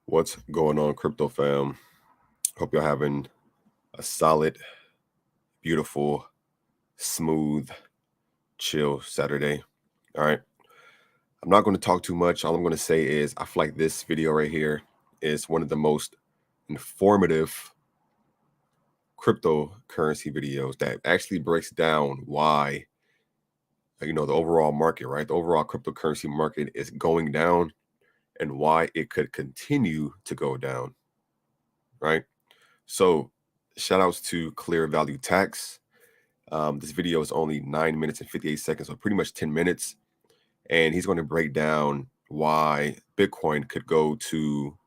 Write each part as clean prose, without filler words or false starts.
What's going on, crypto fam? Hope you're having a solid, beautiful, smooth, chill Saturday. All right. I'm not going to talk too much. All I'm going to say is I feel like this video right here is one of the most informative cryptocurrency videos that actually breaks down why, the overall market, right? The overall cryptocurrency market is going down and why it could continue to go down, right? So shout outs to Clear Value Tax. This video is only 9 minutes and 58 seconds, so pretty much 10 minutes. And he's going to break down why Bitcoin could go to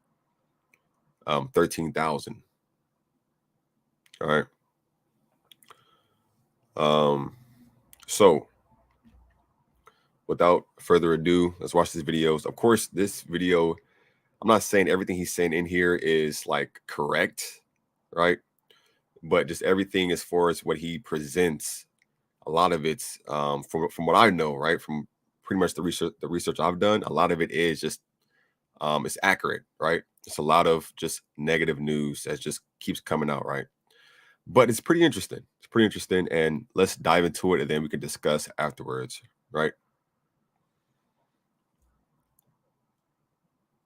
13,000. All right. So without further ado, let's watch this video. Of course, this video, I'm not saying everything he's saying in here is like correct, right? But just everything as far as what he presents, a lot of it's from what I know, right? From pretty much the research I've done, a lot of it is just it's accurate, right? It's a lot of just negative news that just keeps coming out, right? But it's pretty interesting. It's pretty interesting, and let's dive into it, and then we can discuss afterwards, right?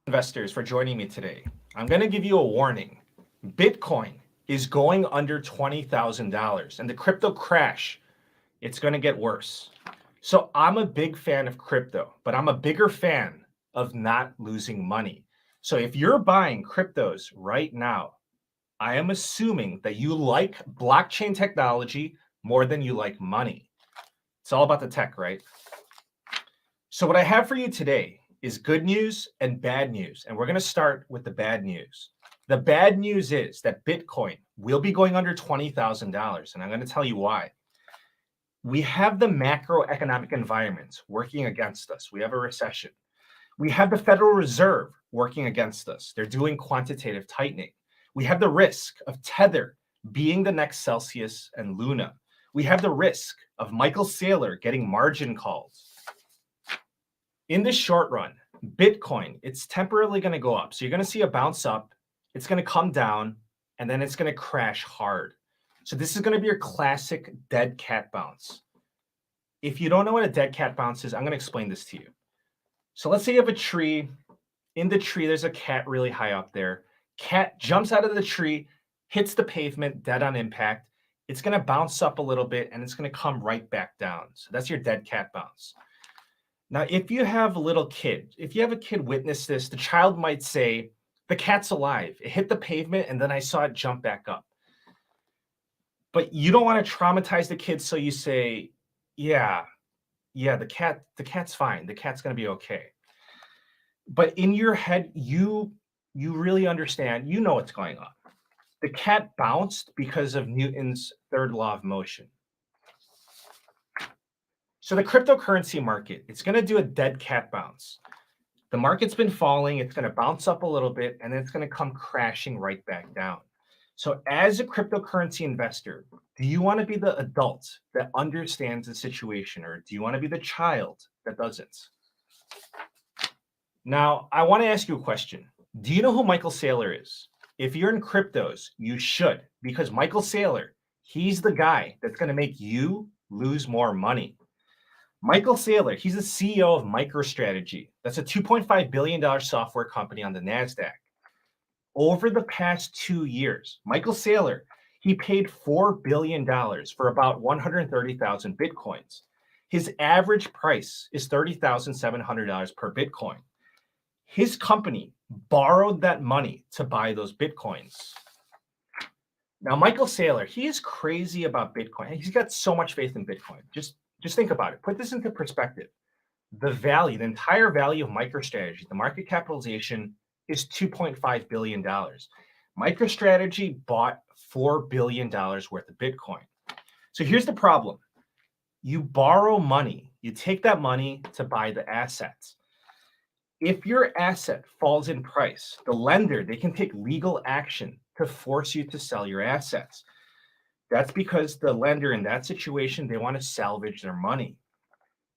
Investors for joining me today. I'm going to give you a warning. Bitcoin is going under $20,000 and the crypto crash, it's going to get worse. So I'm a big fan of crypto, but I'm a bigger fan of not losing money. So if you're buying cryptos right now, I am assuming that you like blockchain technology more than you like money. It's all about the tech, right? So what I have for you today is good news and bad news. And we're going to start with the bad news. The bad news is that Bitcoin will be going under $20,000. And I'm going to tell you why. We have the macroeconomic environment working against us. We have a recession. We have the Federal Reserve working against us. They're doing quantitative tightening. We have the risk of Tether being the next Celsius and Luna. We have the risk of Michael Saylor getting margin calls. In the short run, Bitcoin, it's temporarily going to go up. So you're going to see a bounce up. It's going to come down, and then it's going to crash hard. So this is going to be your classic dead cat bounce. If you don't know what a dead cat bounce is, I'm going to explain this to you. So let's say you have a tree. In the tree, there's a cat really high up there. Cat jumps out of the tree, hits the pavement, dead on impact. It's going to bounce up a little bit, and it's going to come right back down. So that's your dead cat bounce. Now, if you have a little kid, if you have a kid witness this, the child might say, the cat's alive. It hit the pavement, and then I saw it jump back up. But you don't want to traumatize the kid, so you say, yeah, the cat's fine. The cat's going to be okay. But in your head, you really understand, you know what's going on. The cat bounced because of Newton's third law of motion. So the cryptocurrency market, it's going to do a dead cat bounce. The market's been falling. It's going to bounce up a little bit, and then it's going to come crashing right back down. So as a cryptocurrency investor, do you want to be the adult that understands the situation, or do you want to be the child that doesn't? Now, I want to ask you a question. Do you know who Michael Saylor is? If you're in cryptos, you should, because Michael Saylor, he's the guy that's going to make you lose more money. Michael Saylor, he's the CEO of MicroStrategy. That's a $2.5 billion software company on the NASDAQ. Over the past 2 years, Michael Saylor, he paid $4 billion for about 130,000 Bitcoins. His average price is $30,700 per Bitcoin. His company borrowed that money to buy those Bitcoins. Now, Michael Saylor, he is crazy about Bitcoin. He's got so much faith in Bitcoin. Just think about it. Put this into perspective. The value, the entire value of MicroStrategy, the market capitalization is $2.5 billion. MicroStrategy bought $4 billion worth of Bitcoin. So here's the problem. You borrow money. You take that money to buy the assets. If your asset falls in price, the lender, they can take legal action to force you to sell your assets. That's because the lender in that situation, they want to salvage their money.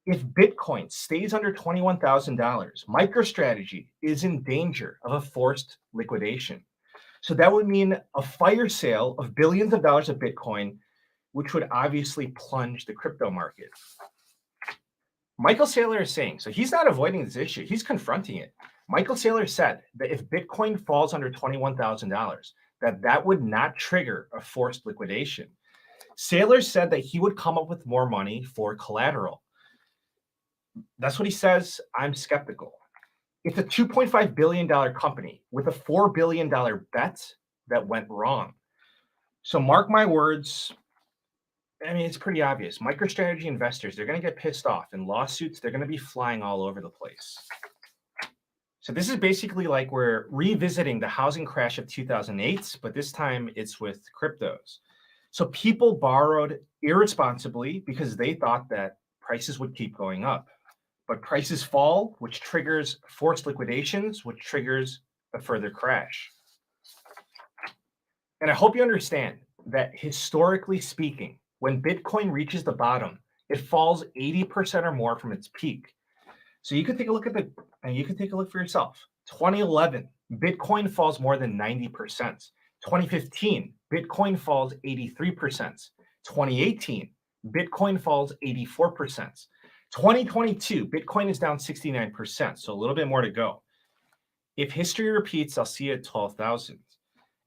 If Bitcoin stays under $21,000, MicroStrategy is in danger of a forced liquidation. So that would mean a fire sale of billions of dollars of Bitcoin, which would obviously plunge the crypto market. Michael Saylor is saying, so he's not avoiding this issue, he's confronting it. Michael Saylor said that if Bitcoin falls under $21,000, that would not trigger a forced liquidation. Saylor said that he would come up with more money for collateral. That's what he says. I'm skeptical. It's a $2.5 billion company with a $4 billion bet that went wrong. So mark my words. I mean, it's pretty obvious. MicroStrategy investors, they're going to get pissed off, and lawsuits, they're going to be flying all over the place. So this is basically like we're revisiting the housing crash of 2008, but this time it's with cryptos. So people borrowed irresponsibly because they thought that prices would keep going up. But prices fall, which triggers forced liquidations, which triggers a further crash. And I hope you understand that historically speaking, when Bitcoin reaches the bottom, it falls 80% or more from its peak. So you can take a look at and you can take a look for yourself. 2011, Bitcoin falls more than 90%. 2015, Bitcoin falls 83%. 2018, Bitcoin falls 84%. 2022, Bitcoin is down 69%, so a little bit more to go. If history repeats, I'll see it at 12,000.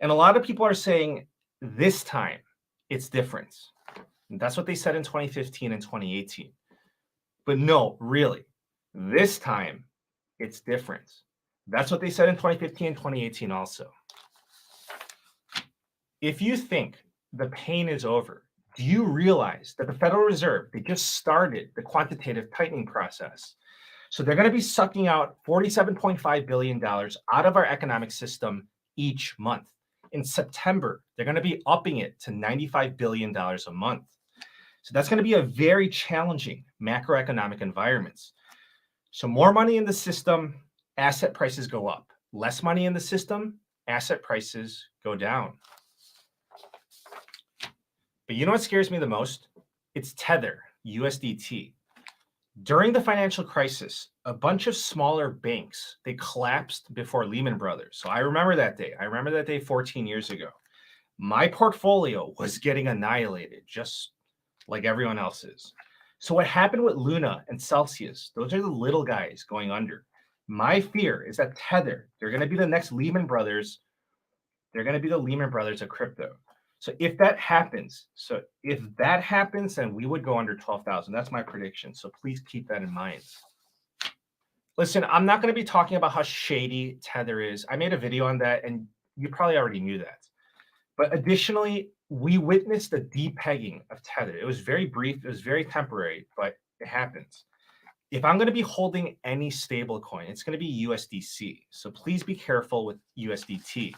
And a lot of people are saying this time it's different. And that's what they said in 2015 and 2018. But no, really, this time it's different. That's what they said in 2015 and 2018 also. If you think the pain is over, do you realize that the Federal Reserve, they just started the quantitative tightening process? So they're going to be sucking out $47.5 billion out of our economic system each month. In September, they're going to be upping it to $95 billion a month. So that's going to be a very challenging macroeconomic environment. So more money in the system, asset prices go up. Less money in the system, asset prices go down. But you know what scares me the most? It's Tether, USDT. During the financial crisis, a bunch of smaller banks, they collapsed before Lehman Brothers. So I remember that day. I remember that day 14 years ago. My portfolio was getting annihilated, just like everyone else's. So what happened with Luna and Celsius, those are the little guys going under. My fear is that Tether, they're going to be the next Lehman Brothers. They're going to be the Lehman Brothers of crypto. So if that happens, then we would go under 12,000. That's my prediction. So please keep that in mind. Listen, I'm not going to be talking about how shady Tether is. I made a video on that, and you probably already knew that. But additionally, we witnessed the depegging of Tether. It was very brief. It was very temporary, but it happens. If I'm going to be holding any stable coin, it's going to be USDC. So please be careful with USDT.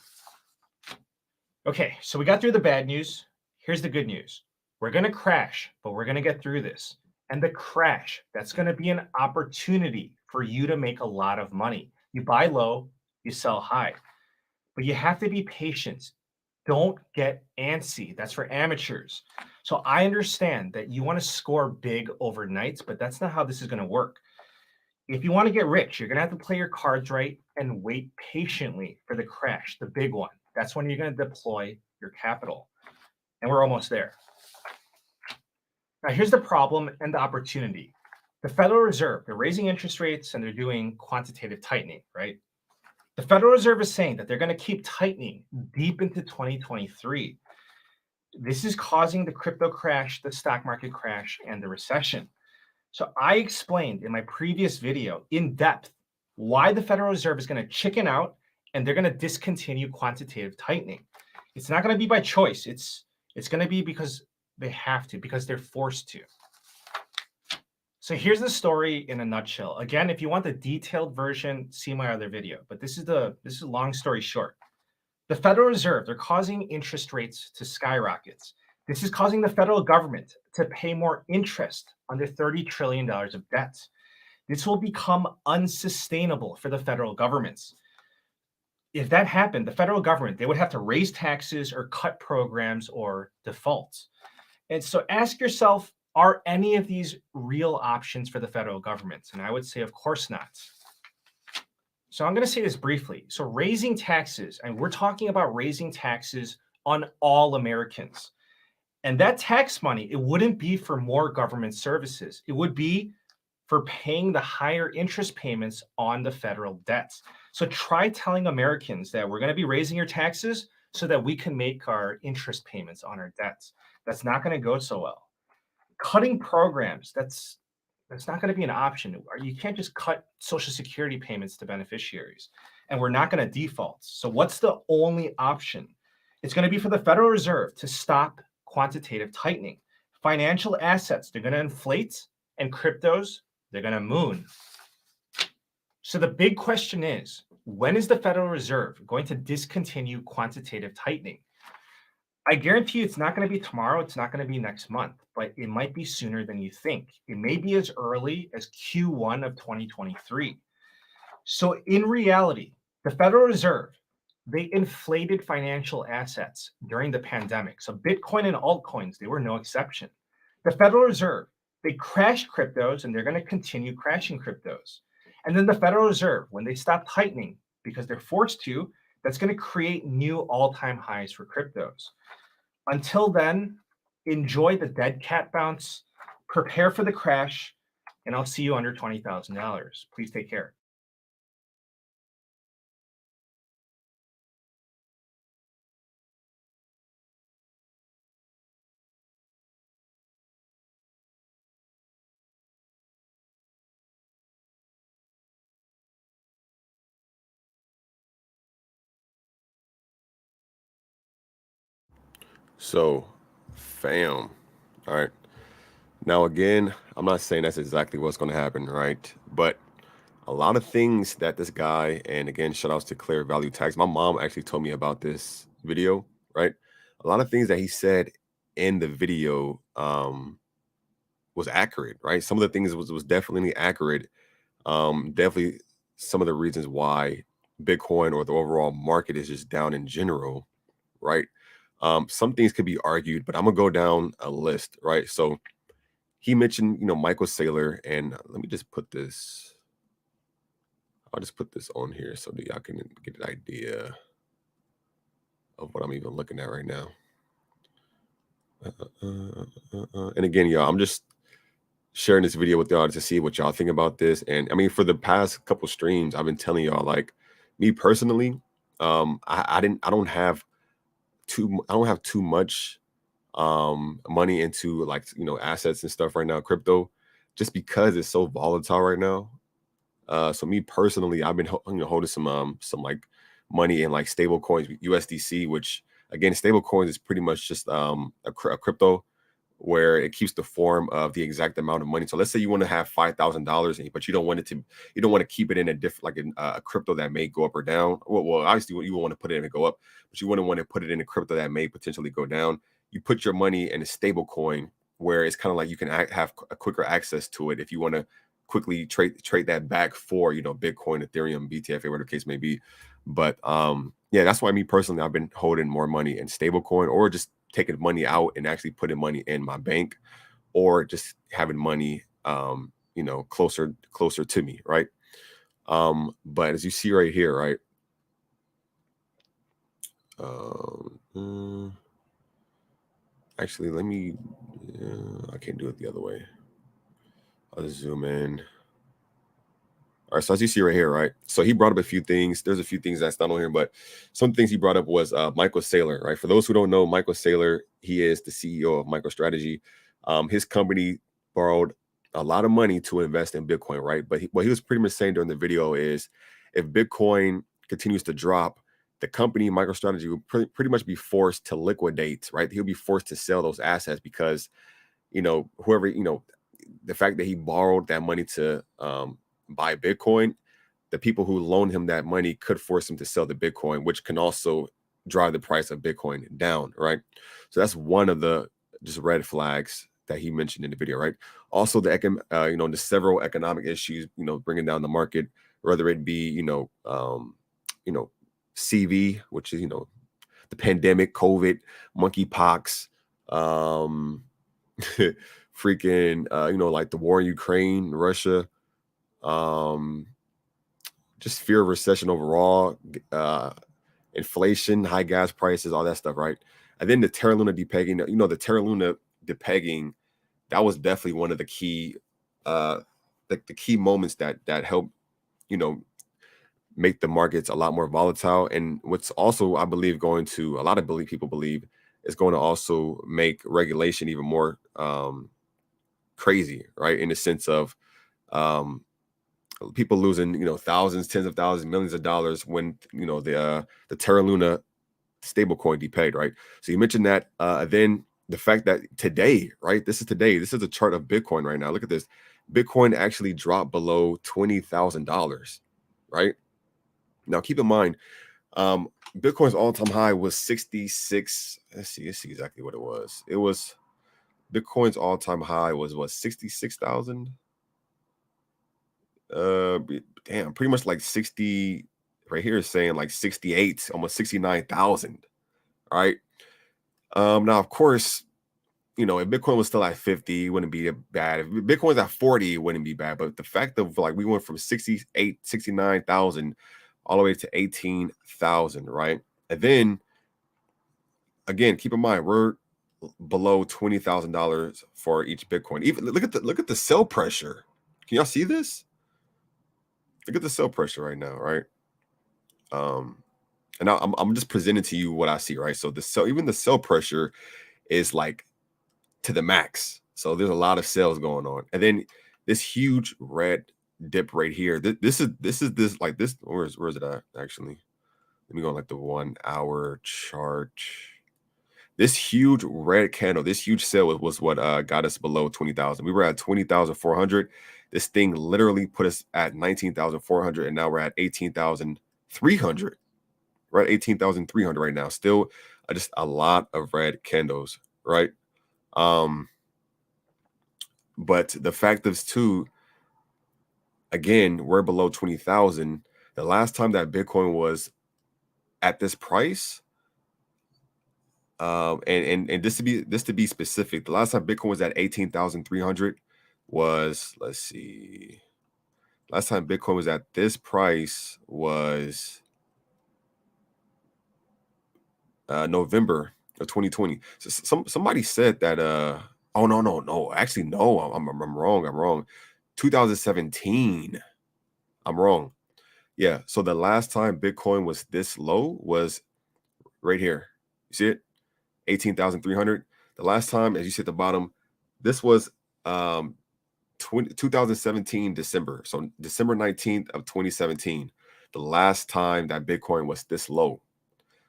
Okay, so we got through the bad news. Here's the good news. We're going to crash, but we're going to get through this. And the crash, that's going to be an opportunity for you to make a lot of money. You buy low, you sell high. But you have to be patient. Don't get antsy. That's for amateurs. So I understand that you want to score big overnight, but that's not how this is going to work. If you want to get rich, you're going to have to play your cards right and wait patiently for the crash, the big one. That's when you're going to deploy your capital. And we're almost there. Now, here's the problem and the opportunity. The Federal Reserve, they're raising interest rates and they're doing quantitative tightening, right? The Federal Reserve is saying that they're going to keep tightening deep into 2023. This is causing the crypto crash, the stock market crash, and the recession. So I explained in my previous video in depth why the Federal Reserve is going to chicken out and they're going to discontinue quantitative tightening. It's not going to be by choice. It's going to be because they have to, because they're forced to. So here's the story in a nutshell. Again, if you want the detailed version, see my other video. But this is a long story short. The Federal Reserve, they're causing interest rates to skyrocket. This is causing the federal government to pay more interest on their $30 trillion of debt. This will become unsustainable for the federal governments. If that happened, the federal government, they would have to raise taxes or cut programs or default. And so ask yourself, Are any of these real options for the federal government? And I would say, of course not. So I'm going to say this briefly. So raising taxes, and we're talking about raising taxes on all Americans. And that tax money, it wouldn't be for more government services. It would be for paying the higher interest payments on the federal debts. So try telling Americans that we're going to be raising your taxes so that we can make our interest payments on our debts. That's not going to go so well. Cutting programs, that's not going to be an option. You can't just cut Social Security payments to beneficiaries, and we're not going to default. So what's the only option? It's going to be for the Federal Reserve to stop quantitative tightening. Financial assets, they're going to inflate, and cryptos, they're going to moon. So the big question is, when is the Federal Reserve going to discontinue quantitative tightening? I guarantee you it's not going to be tomorrow. It's not going to be next month, but it might be sooner than you think. It may be as early as Q1 of 2023. So in reality, the Federal Reserve, they inflated financial assets during the pandemic. So Bitcoin and altcoins, they were no exception. The Federal Reserve, they crashed cryptos and they're going to continue crashing cryptos. And then the Federal Reserve, when they stop tightening because they're forced to, that's going to create new all-time highs for cryptos. Until then, enjoy the dead cat bounce, prepare for the crash, and I'll see you under $20,000. Please take care. So, fam. All right. Now, again, I'm not saying that's exactly what's going to happen, right? But a lot of things that this guy, and again, shout outs to Clear Value Tax. My mom actually told me about this video, right? A lot of things that he said in the video was accurate, right? Some of the things was definitely accurate. Definitely some of the reasons why Bitcoin or the overall market is just down in general, right? Some things could be argued, but I'm gonna go down a list, right? So he mentioned, Michael Saylor, and let me just put this. I'll just put this on here so that y'all can get an idea of what I'm even looking at right now. And again, y'all, I'm just sharing this video with y'all to see what y'all think about this. And I mean, for the past couple streams, I've been telling y'all, like, me personally, I don't have too much money into, like, assets and stuff right now, crypto, just because it's so volatile right now. So me personally, I've been holding some like money in like stable coins, USDC, which again, stable coins is pretty much just a crypto where it keeps the form of the exact amount of money. So let's say you want to have $5,000, but you don't want to keep it in a different, like a crypto that may go up or down. Well, obviously you want to put it in and go up, but you wouldn't want to put it in a crypto that may potentially go down. You put your money in a stable coin where it's kind of like you can have a quicker access to it if you want to quickly trade that back for, Bitcoin, Ethereum, BTFA, whatever the case may be. But yeah, that's why me personally, I've been holding more money in stablecoin, or just taking money out and actually putting money in my bank, or just having money closer to me, right? But as you see right here, right? Actually, let me I can't do it the other way. I'll zoom in. All right, so as you see right here, right? So he brought up a few things. There's a few things that's not on here, but some things he brought up was Michael Saylor, right? For those who don't know, Michael Saylor, he is the CEO of MicroStrategy. His company borrowed a lot of money to invest in Bitcoin, right? But what he was pretty much saying during the video is, if Bitcoin continues to drop, the company MicroStrategy will pretty much be forced to liquidate, right? He'll be forced to sell those assets because, whoever, the fact that he borrowed that money to buy Bitcoin, the people who loaned him that money could force him to sell the Bitcoin, which can also drive the price of Bitcoin down, right? So that's one of the just red flags that he mentioned in the video, right? Also, the several economic issues, bringing down the market, whether it be, CV, which is, the pandemic, COVID, monkeypox, freaking like the war in Ukraine, Russia, just fear of recession overall, inflation, high gas prices, all that stuff, right? And then the Terra Luna depegging, the Terra Luna depegging, that was definitely one of the key the key moments that helped make the markets a lot more volatile. And what's also, I believe, going to, a lot of people believe, is going to also make regulation even more crazy, right? In the sense of people losing thousands, tens of thousands, millions of dollars when the Terra Luna stablecoin depegged, right? So you mentioned that. Then the fact that today, right? This is a chart of Bitcoin right now. Look at this. Bitcoin actually dropped below $20,000, right? Now keep in mind, Bitcoin's all-time high was 66. Let's see exactly what it was. It was Bitcoin's all-time high was what, 66,000? Damn, pretty much like 60. Right here is saying like 68, almost 69,000. All right. Now of course, if Bitcoin was still at 50, it wouldn't be bad. If Bitcoin's at 40, it wouldn't be bad. But the fact of like we went from 68, 69,000 all the way to 18,000, right? And then again, keep in mind we're below $20,000 for each Bitcoin. Even look at the sell pressure. Can y'all see this? Look at the sell pressure right now, right? And now I'm just presenting to you what I see, right? So even the sell pressure is like to the max. So there's a lot of sales going on. And then this huge red dip right here. This is like this. Where is it at? Actually, let me go on like the 1 hour chart. This huge red candle, this huge sale was what got us below 20,000. We were at 20,400. This thing literally put us at 19,400, and now we're at 18,300. We're at 18,300 right now. Still, just a lot of red candles, right? But the fact is too, again, we're below 20,000. The last time that Bitcoin was at this price, and this to be specific, the last time Bitcoin was at 18,300 was, let's see, last time Bitcoin was at this price was November of 2020. So somebody said that oh no, actually no, I'm wrong. 2017. I'm wrong. Yeah, so the last time Bitcoin was this low was right here. You see it? 18,300. The last time, as you see at the bottom, this was 2017 December. So December 19th of 2017, the last time that Bitcoin was this low.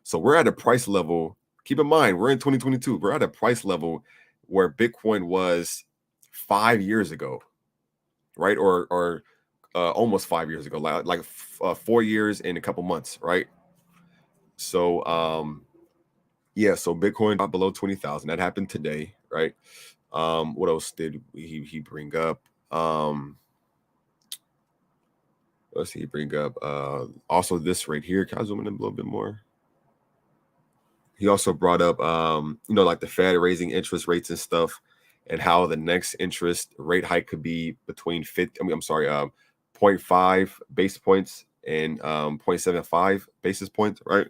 So we're at a price level. Keep in mind, we're in 2022. We're at a price level where Bitcoin was 5 years ago, right? Or almost 5 years ago, like 4 years and a couple months, right? So yeah, so Bitcoin dropped below 20,000. That happened today, right? What else did he bring up? Let's see, bring up also this right here. Can I zoom in a little bit more? He also brought up like the Fed raising interest rates and stuff, and how the next interest rate hike could be between 0.5 basis points and 0.75 basis points, right?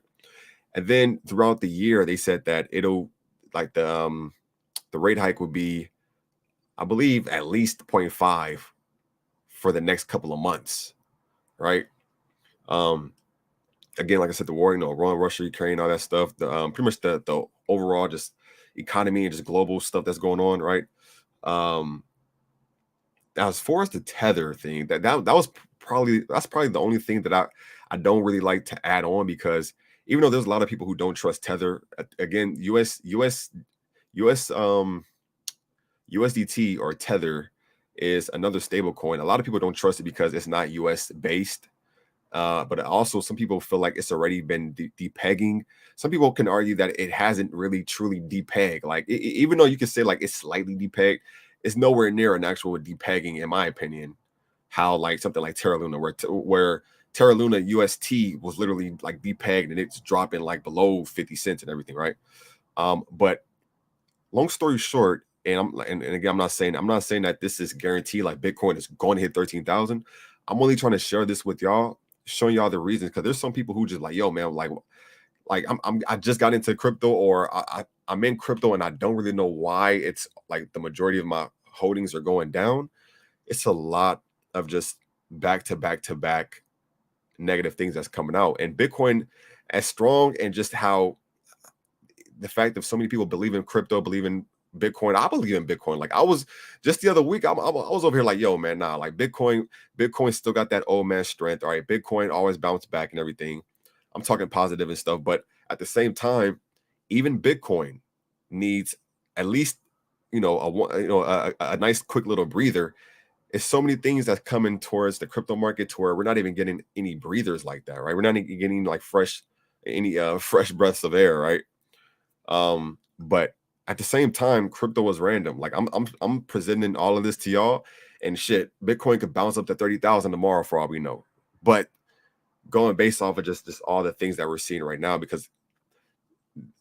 And then throughout the year, they said that it'll like the rate hike would be, I believe, at least 0.5 for the next couple of months, right? Again, like I said, the war, Russia, Ukraine, all that stuff, the pretty much the overall just economy and just global stuff that's going on, right? As far as the tether thing, that's probably the only thing that I don't really like to add on, because even though there's a lot of people who don't trust Tether, again, USDT or Tether is another stable coin. A lot of people don't trust it because it's not US based. But also some people feel like it's already been depegging. Some people can argue that it hasn't really truly depegged. Like even though you can say like it's slightly depegged, it's nowhere near an actual depegging, in my opinion. How like something like Terra Luna, where Terra Luna UST was literally like depegged and it's dropping like below 50 cents and everything, right? But long story short, and again, I'm not saying that this is guaranteed like Bitcoin is going to hit 13,000. I'm only trying to share this with y'all, showing y'all the reasons, because there's some people who just like, yo, man, like I just got into crypto, or I'm in crypto and I don't really know why it's like the majority of my holdings are going down. It's a lot of just back to back negative things that's coming out. And Bitcoin, as strong, and just how the fact that so many people believe in crypto, believe in Bitcoin. I believe in Bitcoin. Like I was just the other week, I was over here like, yo, man, nah, like Bitcoin still got that old man strength. All right, Bitcoin always bounce back and everything. I'm talking positive and stuff, but at the same time, even Bitcoin needs at least, a nice quick little breather. It's so many things that's coming towards the crypto market to where we're not even getting any breathers like that, right? We're not even getting like fresh breaths of air, right? But at the same time, crypto was random. Like I'm presenting all of this to y'all, and shit, Bitcoin could bounce up to 30,000 tomorrow for all we know. But going based off of just all the things that we're seeing right now, because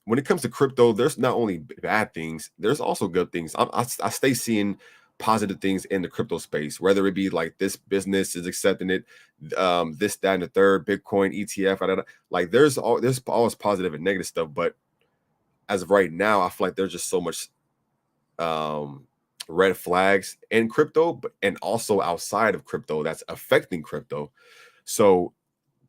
when it comes to crypto, there's not only bad things, there's also good things. I stay seeing positive things in the crypto space, whether it be like this business is accepting it, this, that, and the third, Bitcoin ETF, like there's always positive and negative stuff. But as of right now, I feel like there's just so much red flags in crypto, and also outside of crypto that's affecting crypto. So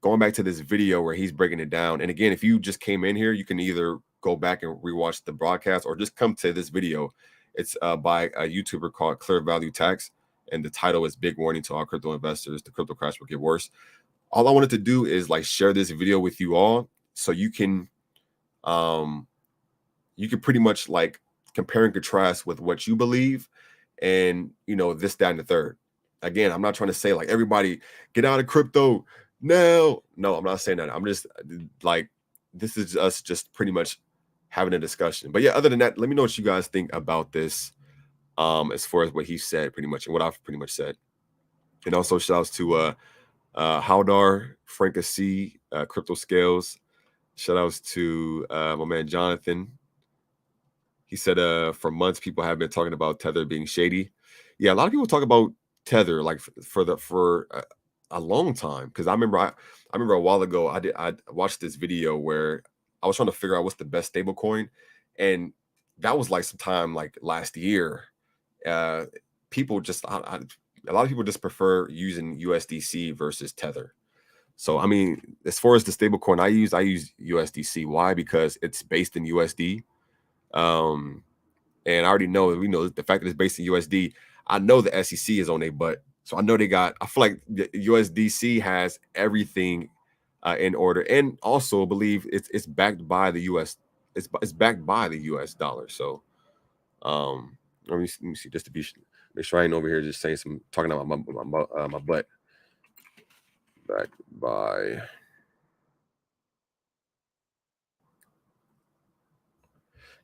going back to this video where he's breaking it down, and again, if you just came in here, you can either go back and rewatch the broadcast or just come to this video. It's by a YouTuber called Clear Value Tax, and the title is "Big Warning to All Crypto Investors: The Crypto Crash Will Get Worse." All I wanted to do is like share this video with you all, so you can pretty much like compare and contrast with what you believe, and this, that, and the third. Again, I'm not trying to say like everybody get out of crypto. No, I'm not saying that. I'm just like, this is us just pretty much having a discussion. But yeah, other than that, let me know what you guys think about this, as far as what he said pretty much and what I've pretty much said. And also shout outs to Haldar, Franca C, Crypto Scales. Shout outs to my man Jonathan. He said for months people have been talking about Tether being shady. Yeah, a lot of people talk about Tether like for a long time, because I remember a while ago I watched this video where I was trying to figure out what's the best stable coin, and that was like sometime like last year. People just a lot of people just prefer using USDC versus Tether. So I mean, as far as the stable coin I use USDC. Why? Because it's based in USD. And I already know, the fact that it's based in USD, I know the SEC is on their butt. So I know I feel like the USDC has everything in order, and also believe it's backed by the US. It's backed by the US dollar. So let me see, just to make sure I ain't over here just saying talking about my butt. Backed by.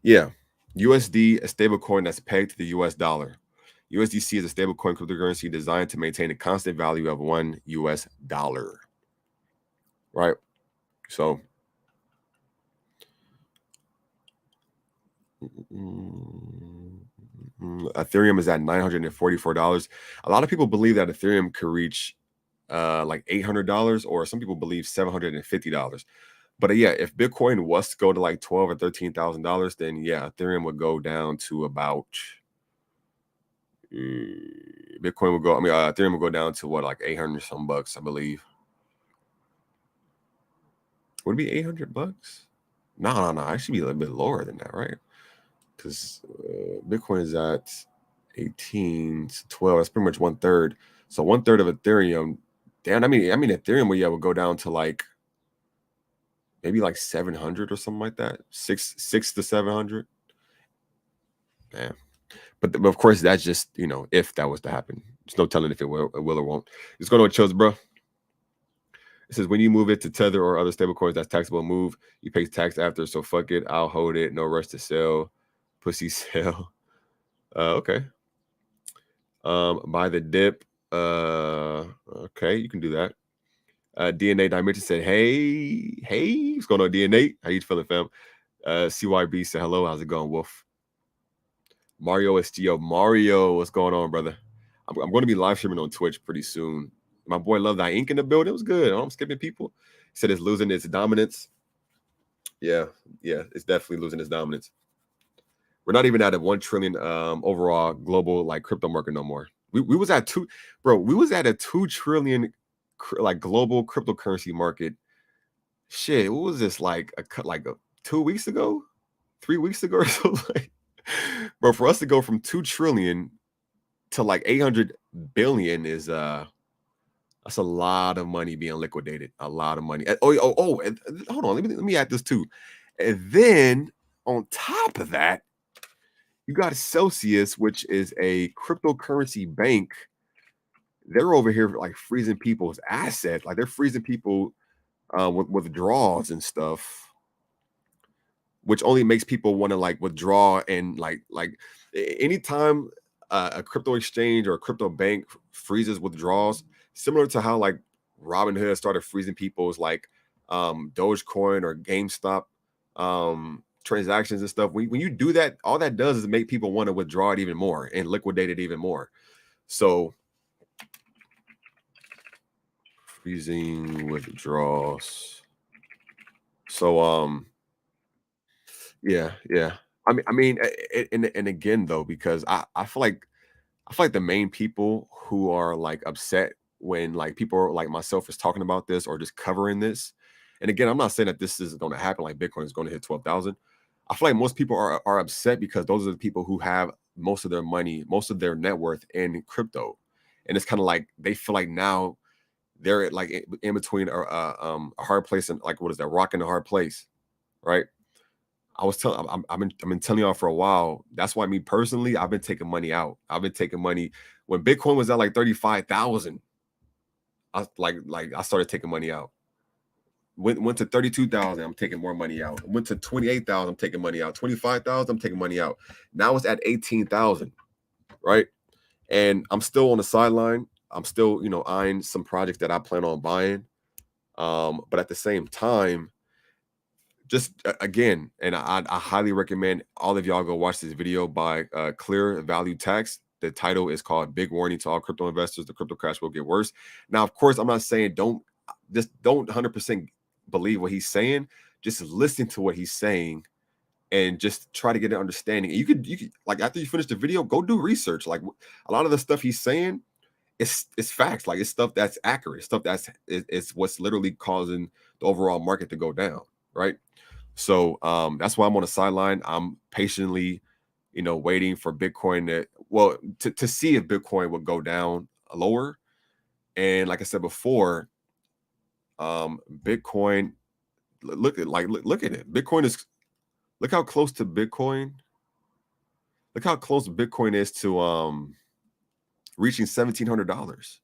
Yeah, USD, a stable coin that's pegged to the US dollar. USDC is a stablecoin cryptocurrency designed to maintain a constant value of $1 US. Right? So Ethereum is at $944. A lot of people believe that Ethereum could reach like $800, or some people believe $750. But yeah, if Bitcoin was to go to like $12,000 or $13,000, then yeah, Ethereum would go down to about Ethereum will go down to what, like 800 some bucks, I believe. Would it be 800 bucks? No. It should be a little bit lower than that, right? Because Bitcoin is at 18 to 12. That's pretty much 1/3. So 1/3 of Ethereum. Damn, I mean, Ethereum would go down to like maybe like 700 or something like that. Six to 700. Damn. But of course, that's just, if that was to happen. There's no telling if it will or won't. It's going on, chills, bro. It says when you move it to Tether or other stablecoins that's taxable move, you pay tax after. So fuck it, I'll hold it. No rush to sell. Pussy sell. Okay. Buy the dip. Okay, you can do that. DNA Dimension said, hey, what's going on, DNA? How you feeling, fam? CYB said hello. How's it going, Wolf? Mario SGO. Mario, what's going on, brother? I'm going to be live streaming on Twitch pretty soon. My boy Love Thy Ink in the building. It was good. I'm skipping people. He said it's losing its dominance. Yeah, it's definitely losing its dominance. We're not even at a 1 trillion overall global like crypto market no more. We was at two, bro. We was at a 2 trillion like global cryptocurrency market. Shit, what was this like a 2 weeks ago, 3 weeks ago or so? Like, bro, for us to go from 2 trillion to like 800 billion is that's a lot of money being liquidated. A lot of money. Oh, and hold on. Let me add this too. And then on top of that, you got Celsius, which is a cryptocurrency bank. They're over here like freezing people's assets. Like they're freezing people with withdrawals and stuff, which only makes people want to like withdraw and like anytime a crypto exchange or a crypto bank freezes withdrawals, similar to how like Robinhood started freezing people's like Dogecoin or GameStop transactions and stuff. When you do that, all that does is make people want to withdraw it even more and liquidate it even more. So freezing withdrawals. So yeah. I mean, and again though, because I feel like the main people who are like upset when like people like myself is talking about this or just covering this. And again, I'm not saying that this is going to happen, like Bitcoin is going to hit 12,000. I feel like most people are upset because those are the people who have most of their money, most of their net worth in crypto. And it's kind of like they feel like now they're like in between a hard place and like, what is that, rock and a hard place, right? I was telling, I've been telling y'all for a while. That's why me personally, I've been taking money out. I've been taking money when Bitcoin was at like 35,000. I I started taking money out. Went to 32,000. I'm taking more money out. Went to 28,000. I'm taking money out. 25,000. I'm taking money out. Now it's at 18,000, right? And I'm still on the sideline. I'm still, eyeing some projects that I plan on buying. But at the same time, just again, and I highly recommend all of y'all go watch this video by Clear Value Tax. The title is called "Big Warning to All Crypto Investors: The Crypto Crash Will Get Worse." Now, of course, I'm not saying don't 100% believe what he's saying. Just listen to what he's saying and just try to get an understanding. You could like after you finish the video, go do research. Like a lot of the stuff he's saying, it's facts. Like it's stuff that's accurate. Stuff it's what's literally causing the overall market to go down, right? So that's why I'm on the sideline. I'm patiently, waiting for Bitcoin to see if Bitcoin would go down lower. And like I said before, Bitcoin, look at it. Bitcoin is, look how close to Bitcoin. Look how close Bitcoin is to reaching $1,700.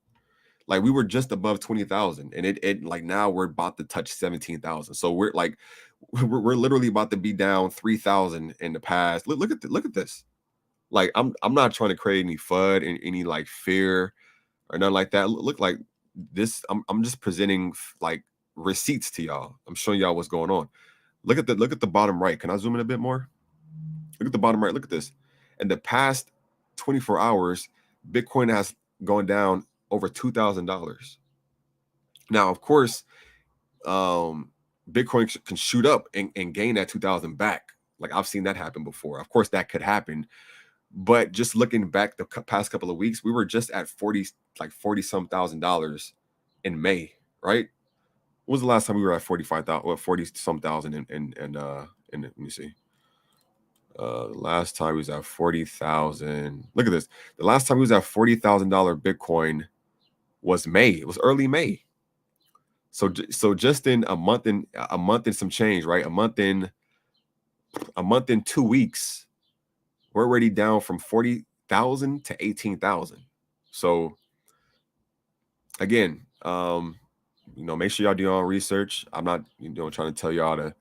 Like we were just above 20,000, and it like now we're about to touch 17,000. So we're like we're literally about to be down 3,000 in the past. Look at this. Like I'm not trying to create any FUD and any like fear or nothing like that. Look like this. I'm just presenting like receipts to y'all. I'm showing y'all what's going on. Look at the bottom right. Can I zoom in a bit more? Look at the bottom right. Look at this. In the past 24 hours, Bitcoin has gone down over $2,000. Now, of course, Bitcoin can shoot up and gain that 2,000 back. Like I've seen that happen before. Of course, that could happen. But just looking back the past couple of weeks, we were just at 40 some $1,000 in May, right? When was the last time we were at 45,000 or 40 some thousand in let me see. Last time he was at 40,000. Look at this. The last time he was at $40,000 Bitcoin was May. It was early May. So just in a month and some change, right? A month in 2 weeks, we're already down from 40,000 to 18,000. So again, make sure y'all do your own research. I'm not, trying to tell y'all to,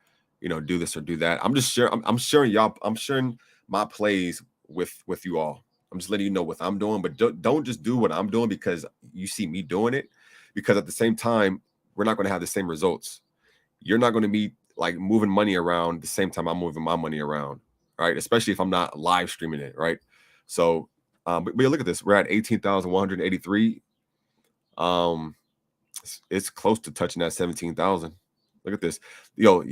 do this or do that. I'm just sharing. I'm sharing y'all. I'm sharing my plays with you all. I'm just letting you know what I'm doing, but don't just do what I'm doing because you see me doing it. Because at the same time, we're not going to have the same results. You're not going to be like moving money around the same time I'm moving my money around, right? Especially if I'm not live streaming it, right? So, but yeah, look at this. We're at 18,183. It's close to touching that 17,000. Look at this. Yo,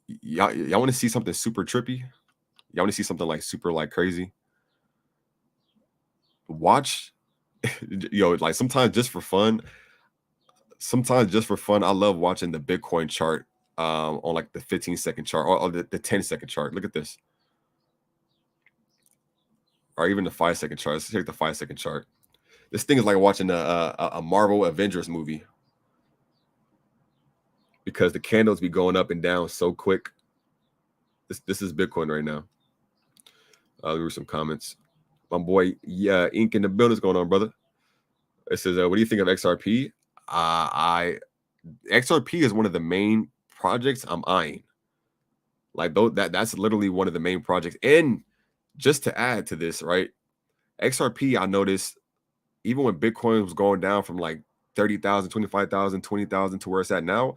y'all want to see something super trippy? Y'all want to see something like super like crazy? Watch, like sometimes just for fun. Sometimes just for fun, I love watching the Bitcoin chart on like the 15-second chart or the 10-second chart. Look at this. Or even the 5-second chart. Let's take the 5-second chart. This thing is like watching a Marvel Avengers movie because the candles be going up and down so quick. This is Bitcoin right now. Let me read some comments. My boy, yeah, Ink in the building. What's going on, brother? It says, what do you think of XRP? XRP is one of the main projects I'm eyeing. Like that's literally one of the main projects. And just to add to this, right? XRP, I noticed even when Bitcoin was going down from like 30,000, 25,000, 20,000 to where it's at now,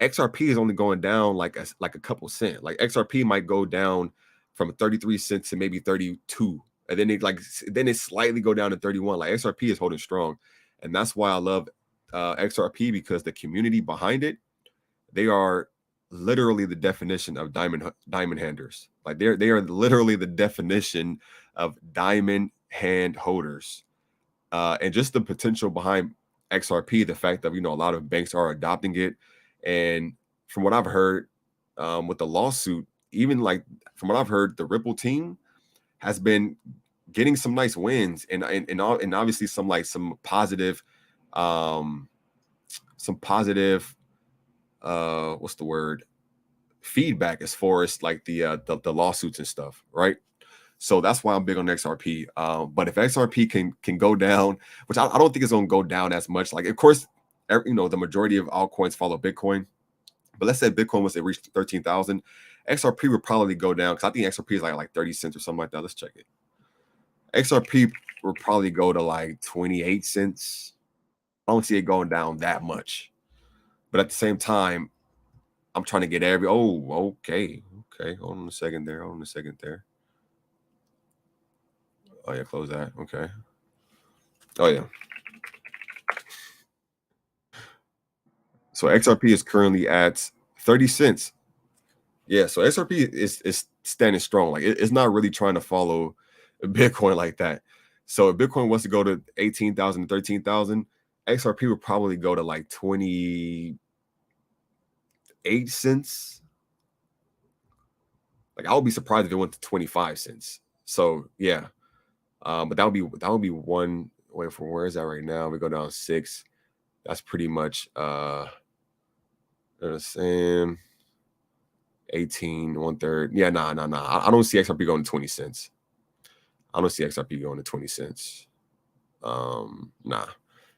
XRP is only going down like a couple cent. Like XRP might go down from 33 cents to maybe 32. And then it slightly go down to 31. Like XRP is holding strong. And that's why I love XRP, because the community behind it, they are literally the definition of diamond handers. Like they are literally the definition of diamond hand holders. And just the potential behind XRP, the fact that, a lot of banks are adopting it. And from what I've heard with the lawsuit, even like from what I've heard, the Ripple team has been getting some nice wins and obviously some positive what's the word, feedback as far as like the lawsuits and stuff, right? So that's why I'm big on XRP. But if XRP can go down, which I don't think it's going to go down as much. Like, of course, the majority of altcoins follow Bitcoin. But let's say Bitcoin was to reach 13,000, XRP would probably go down, because I think XRP is like 30 cents or something like that. Let's check it. XRP would probably go to like 28 cents. I don't see it going down that much. But at the same time, I'm trying to get okay. Hold on a second there. Oh yeah, close that. Okay. Oh yeah. So XRP is currently at 30 cents. Yeah, so XRP is standing strong. Like it's not really trying to follow Bitcoin like that. So if Bitcoin was to go to 18,000 to 13,000, XRP would probably go to like 28 cents. Like I would be surprised if it went to 25 cents. So yeah. But that would be one. Wait, from where is that right now? We go down 6. That's pretty much the same. 18, 1/3. Yeah, nah. I don't see XRP going to 20 cents. I don't see XRP going to 20 cents. Nah.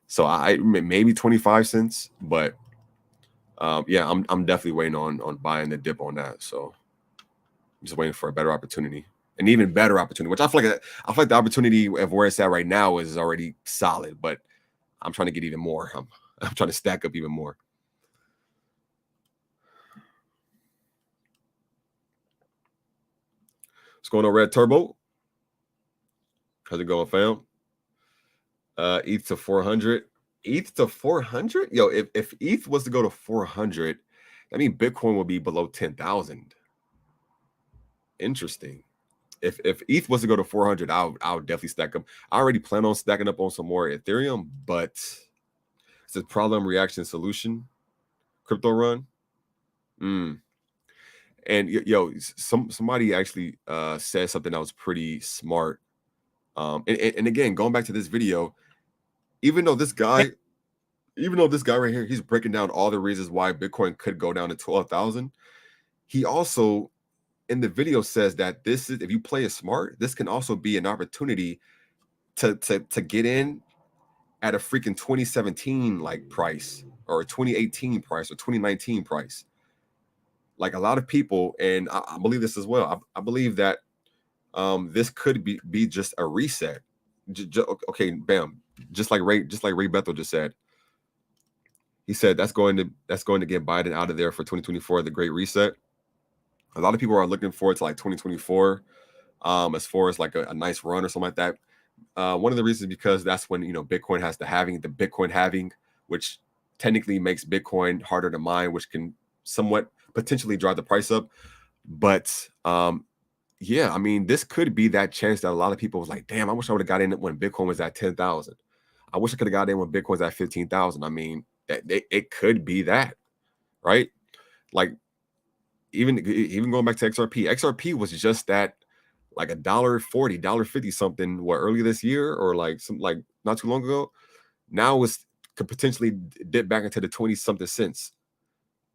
So I maybe 25 cents, but yeah, I'm definitely waiting on buying the dip on that. So I'm just waiting for a better opportunity. An even better opportunity, which I feel like the opportunity of where it's at right now is already solid, but I'm trying to get even more. I'm trying to stack up even more. What's going on, Red Turbo? How's it going, fam? ETH to 400. ETH to 400? Yo, if ETH was to go to 400, that means Bitcoin will be below 10,000. Interesting. If ETH was to go to 400, I would definitely stack up. I already plan on stacking up on some more Ethereum, but it's a problem, reaction, solution, crypto run. And yo, somebody actually said something that was pretty smart. And again, going back to this video, even though this guy right here, he's breaking down all the reasons why Bitcoin could go down to 12,000. He also in the video says that this is, if you play it smart, this can also be an opportunity to get in at a freaking 2017 like price, or a 2018 price, or 2019 price. Like a lot of people, and I believe this as well. I believe that this could be just a reset. Okay, bam. Just like Ray Bethel just said. He said that's going to get Biden out of there for 2024, the Great Reset. A lot of people are looking forward to like 2024. as far as like a nice run or something like that. One of the reasons because that's when Bitcoin has the Bitcoin halving, which technically makes Bitcoin harder to mine, which can somewhat potentially drive the price up. But yeah, I mean, this could be that chance that a lot of people was like, damn, I wish I would have got in when Bitcoin was at 10,000. I wish I could have got in when Bitcoin's at 15,000. I mean, it could be that, right? Like even going back to XRP was just that, like $1.40, $1.50 something, what, earlier this year, or like some, like not too long ago. Now it's could potentially dip back into the 20 something cents.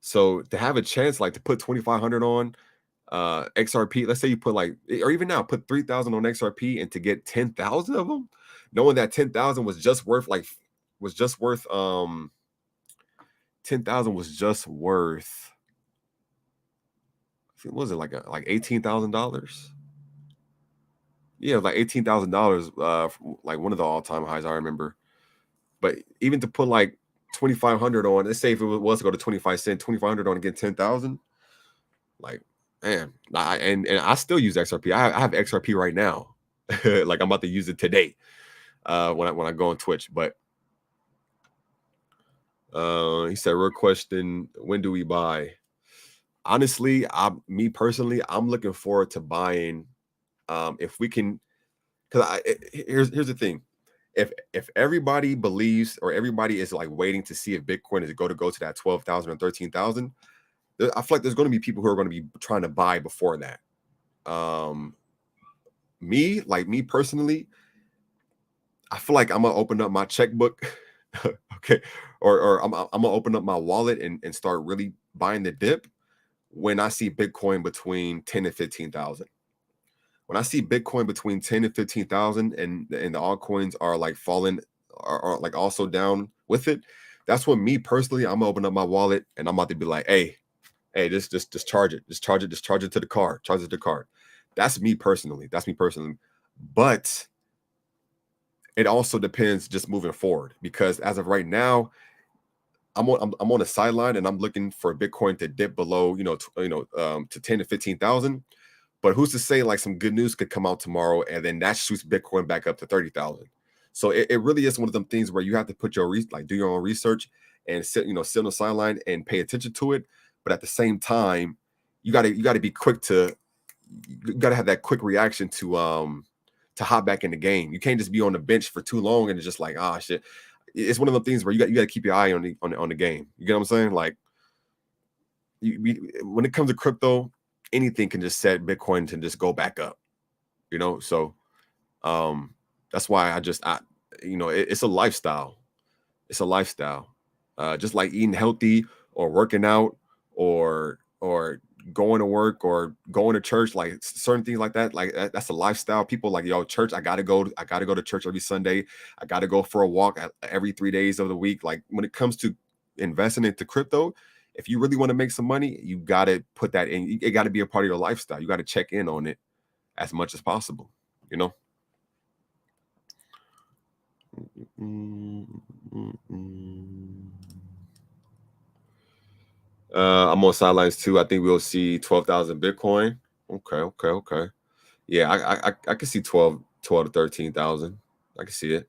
So to have a chance, like to put 2,500 on XRP, let's say you put like, or even now put 3,000 on XRP, and to get 10,000 of them, knowing that 10,000 was just worth 10,000 was just worth, what was it, like $18,000? Yeah, like $18,000, like one of the all-time highs I remember. But even to put like 2,500 on, let's say if it was to go to 25 cents, 2,500 on and get 10,000, like, man, and I still use XRP. I have XRP right now. Like I'm about to use it today when I go on Twitch. But he said, real question, when do we buy? Honestly, me personally, I'm looking forward to buying if we can, because here's the thing. If everybody believes, or everybody is like waiting to see if Bitcoin is going to go to that 12,000 or 13,000, I feel like there's going to be people who are going to be trying to buy before that. Me personally, I feel like I'm gonna open up my checkbook, okay, or I'm gonna open up my wallet and start really buying the dip when I see Bitcoin between 10 and 15,000. When I see Bitcoin between 10 and 15,000, and the altcoins are like falling, are like also down with it, that's when me personally, I'm gonna open up my wallet and I'm about to be like, hey, just charge it, just charge it to the card, charge it to the card. That's me personally. But it also depends just moving forward, because as of right now, I'm on the sideline and I'm looking for Bitcoin to dip below, to 10 to 15,000. But who's to say like some good news could come out tomorrow and then that shoots Bitcoin back up to 30,000? So it really is one of them things where you have to put your do your own research and sit on the sideline and pay attention to it. But at the same time, you gotta be quick to, you gotta have that quick reaction to hop back in the game. You can't just be on the bench for too long and it's just like, ah, shit. It's one of the things where you got to keep your eye on the game. You get what I'm saying? Like, when it comes to crypto, anything can just set Bitcoin to just go back up. So that's why it's a lifestyle. It's a lifestyle. Just like eating healthy or working out or going to work or going to church, like certain things like that, that's a lifestyle. People like, yo, church, I gotta go to church every Sunday. I gotta go for a walk every 3 days of the week. Like when it comes to investing into crypto, if you really want to make some money, you gotta put that in. It got to be a part of your lifestyle. You got to check in on it as much as possible. I'm on sidelines too. I think we'll see 12,000 Bitcoin. Okay. Yeah, I can see 12 to 13,000. I can see it.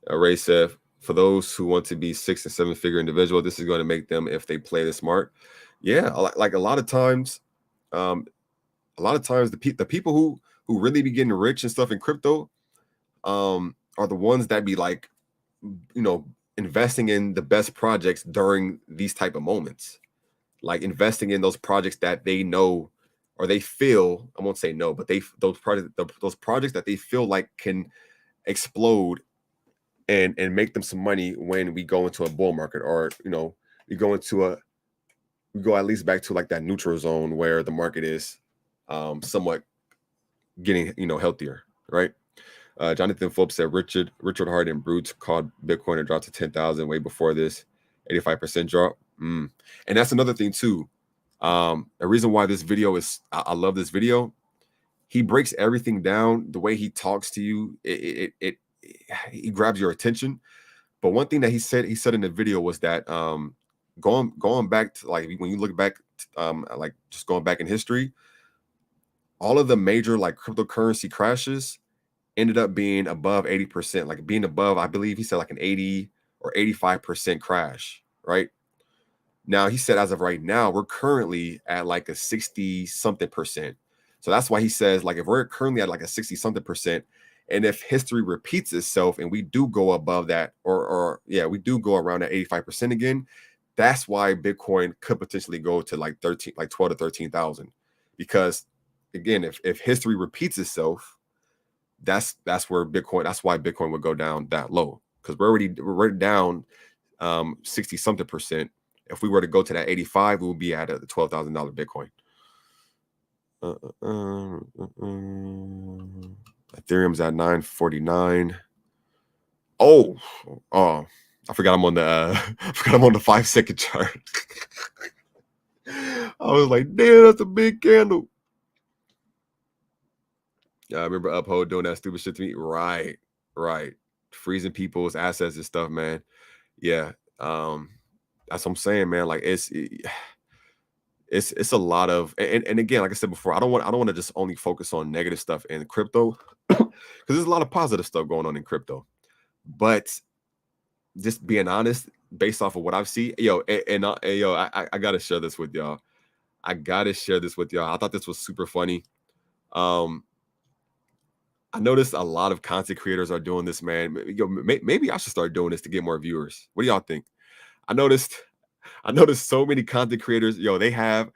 Ray said, for those who want to be 6 and 7 figure individual, this is going to make them if they play this smart. Yeah, like a lot of times, the people who really be getting rich and stuff in crypto, are the ones that be like, investing in the best projects during these type of moments, like investing in those projects that they know or they feel, I won't say no, but those projects that they feel like can explode and make them some money when we go into a bull market, or we go at least back to like that neutral zone where the market is somewhat getting healthier, right? Jonathan Phillips said Richard Hart and Brutes called Bitcoin and dropped to 10,000 way before this 85% drop. And that's another thing too. The reason why this video is, I love this video. He breaks everything down. The way he talks to you, he grabs your attention. But one thing that he said in the video was that going back to, like, when you look back like just going back in history, all of the major like cryptocurrency crashes ended up being above 80%, like being above, I believe he said like an 80 or 85% crash, right? Now he said as of right now, we're currently at like a 60 something percent. So that's why he says like if we're currently at like a 60 something percent, and if history repeats itself and we do go above that, or yeah, we do go around that 85% again, that's why Bitcoin could potentially go to like 12 to 13,000. Because again, if history repeats itself, that's where Bitcoin, that's why Bitcoin would go down that low. Because we're already down 60 something percent. If we were to go to that 85, we would be at a $12,000 Bitcoin. Ethereum's at 949. Oh, I forgot I'm on the I forgot I'm on the 5-second chart. I was like, damn, that's a big candle. I remember Uphold doing that stupid shit to me. Right. Freezing people's assets and stuff, man. Yeah. That's what I'm saying, man. Like it's a lot of, and again, like I said before, I don't want to just only focus on negative stuff in crypto, because there's a lot of positive stuff going on in crypto. But just being honest, based off of what I've seen, I gotta share this with y'all. I thought this was super funny. I noticed a lot of content creators are doing this, man. Maybe I should start doing this to get more viewers. What do y'all think? I noticed so many content creators, they have,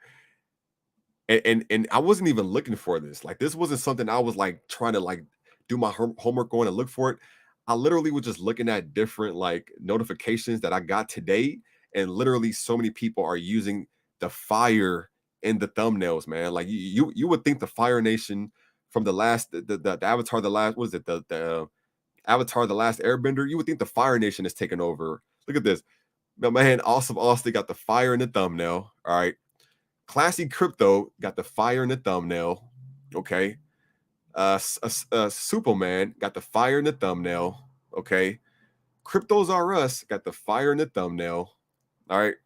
and I wasn't even looking for this. Like this wasn't something I was like trying to like do my homework on and look for it. I literally was just looking at different like notifications that I got today, and literally so many people are using the fire in the thumbnails, man. Like you would think the Fire Nation from the last the Avatar, the last, was it the Avatar, the Last Airbender? You would think the Fire Nation is taking over. Look at this. My man, Awesome Austin got the fire in the thumbnail. All right. Classy Crypto got the fire in the thumbnail. Okay. Superman got the fire in the thumbnail. Okay. Cryptos Are Us got the fire in the thumbnail. All right.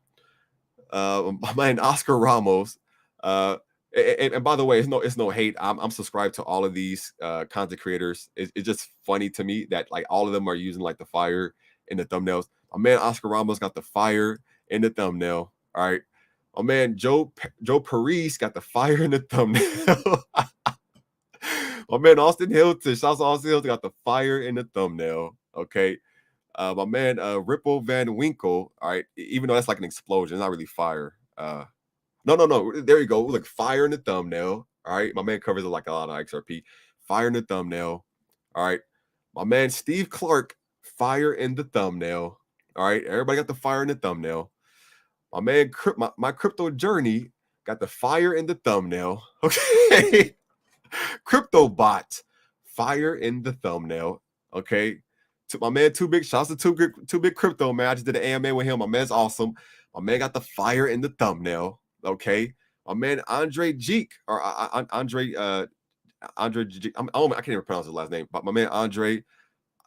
My man Oscar Ramos. And by the way, it's no hate. I'm subscribed to all of these content creators. It's just funny to me that like all of them are using like the fire in the thumbnails. My man Oscar Ramos got the fire in the thumbnail. All right. My man Joe Paris got the fire in the thumbnail. My man Austin Hilton, shouts to Austin Hilton, got the fire in the thumbnail. Okay. My man Ripple Van Winkle. All right. Even though that's like an explosion, it's not really fire. No. There you go. Look, fire in the thumbnail. All right. My man covers it like a lot of XRP. Fire in the thumbnail. All right. My man Steve Clark, fire in the thumbnail. All right. Everybody got the fire in the thumbnail. My man, my crypto journey got the fire in the thumbnail. Okay. Crypto bot, fire in the thumbnail. Okay. To my man, shouts to Too Big Crypto, man. I just did an AMA with him. My man's awesome. My man got the fire in the thumbnail. Okay. My man Andre Jeek, or Andre Jeek, I can't even pronounce his last name, but my man Andre,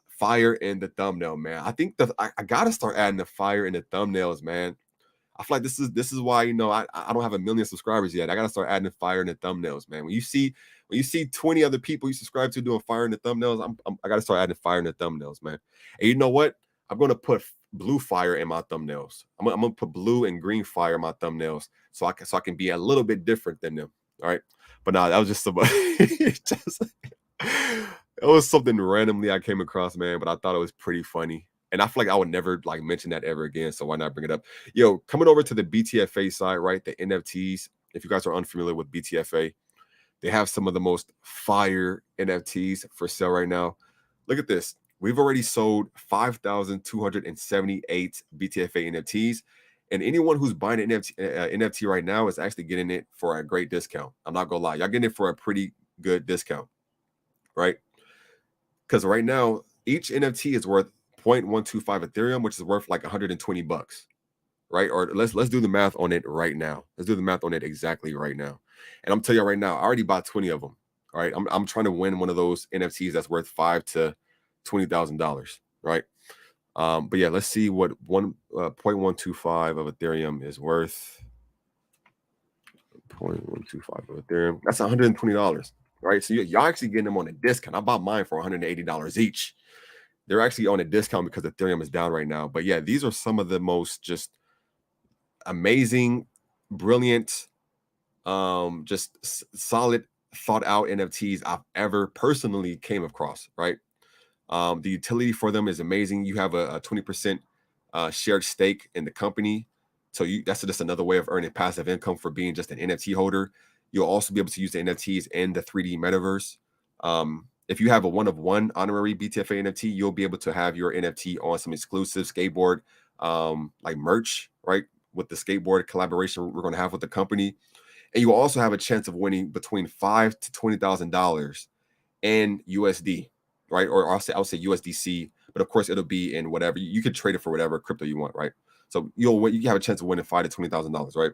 fire in the thumbnail, man. I think I gotta start adding the fire in the thumbnails, man. I feel like this is why, I don't have 1 million subscribers yet. I gotta start adding fire in the thumbnails, man. When you see 20 other people you subscribe to doing fire in the thumbnails, I gotta start adding fire in the thumbnails, man. And you know what? I'm gonna put blue fire in my thumbnails. I'm gonna put blue and green fire in my thumbnails so I can be a little bit different than them. All right. But nah, that was just somebody. It was something randomly I came across, man. But I thought it was pretty funny. And I feel like I would never like mention that ever again. So why not bring it up? Yo, coming over to the BTFA side, right? The NFTs. If you guys are unfamiliar with BTFA, they have some of the most fire NFTs for sale right now. Look at this. We've already sold 5,278 BTFA NFTs. And anyone who's buying an NFT right now is actually getting it for a great discount. I'm not going to lie. Y'all getting it for a pretty good discount, right? Because right now, each NFT is worth 0.125 Ethereum, which is worth like $120, right? Or let's do the math on it right now. Let's do the math on it exactly right now. And I'm telling you right now, I already bought 20 of them. All right. I'm trying to win one of those NFTs that's worth $5,000 to $20,000, right? But yeah, let's see what 1.125 of Ethereum is worth. 0.125 of Ethereum. That's $120, right? So y'all actually getting them on a discount. I bought mine for $180 each. They're actually on a discount because Ethereum is down right now. But yeah, these are some of the most just amazing, brilliant, just solid, thought out NFTs I've ever personally came across, right? The utility for them is amazing. You have a 20% shared stake in the company. So that's just another way of earning passive income for being just an NFT holder. You'll also be able to use the NFTs in the 3D metaverse. If you have a one-of-one honorary BTFA NFT, you'll be able to have your NFT on some exclusive skateboard like merch, right? With the skateboard collaboration we're going to have with the company. And you will also have a chance of winning between $5,000 to $20,000 in USD, right? Or I'll say USDC, but of course it'll be in whatever you could trade it for whatever crypto you want, right? So you have a chance of winning $5,000 to $20,000, right?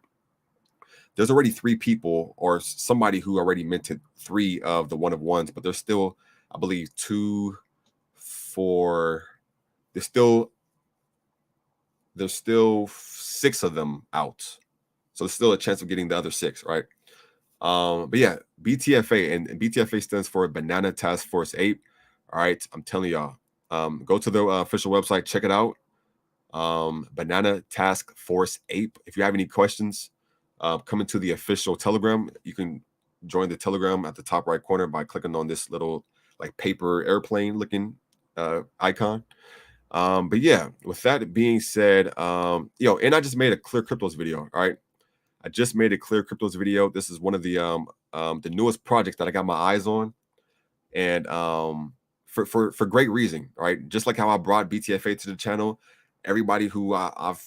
There's already 3 people or somebody who already minted 3 of the one-of-ones, but there's still, I believe, 2, 4. There's still 6 of them out. So there's still a chance of getting the other 6, right? But yeah, BTFA, and BTFA stands for Banana Task Force Ape. All right, I'm telling y'all, go to the official website, check it out. Banana Task Force Ape. If you have any questions, come into the official Telegram. You can join the Telegram at the top right corner by clicking on this little like paper airplane looking icon. But yeah, with that being said, and I just made a Clear Cryptos video. All right, I just made a Clear Cryptos video. This is one of the newest projects that I got my eyes on, and for great reason, right? Just like how I brought BTFA to the channel, everybody who I've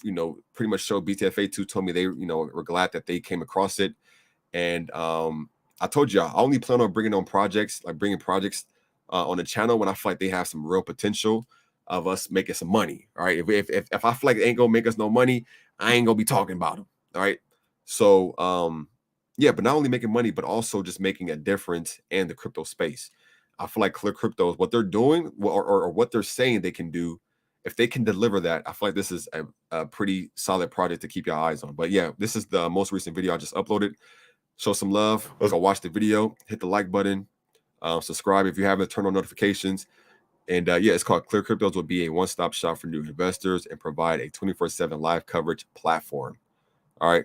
pretty much showed BTFA to told me they were glad that they came across it, and I told you I only plan on bringing projects on the channel when I feel like they have some real potential of us making some money. All right, if I feel like they ain't gonna make us no money, I ain't gonna be talking about them. All right. So, yeah, but not only making money, but also just making a difference in the crypto space. I feel like Clear Cryptos, what they're doing or what they're saying they can do, if they can deliver that, I feel like this is a pretty solid project to keep your eyes on. But yeah, this is the most recent video I just uploaded. Show some love. Let's go watch the video. Hit the like button. Subscribe if you haven't. Turn on notifications. And yeah, it's called Clear Cryptos. Will be a one-stop shop for new investors and provide a 24/7 live coverage platform. All right.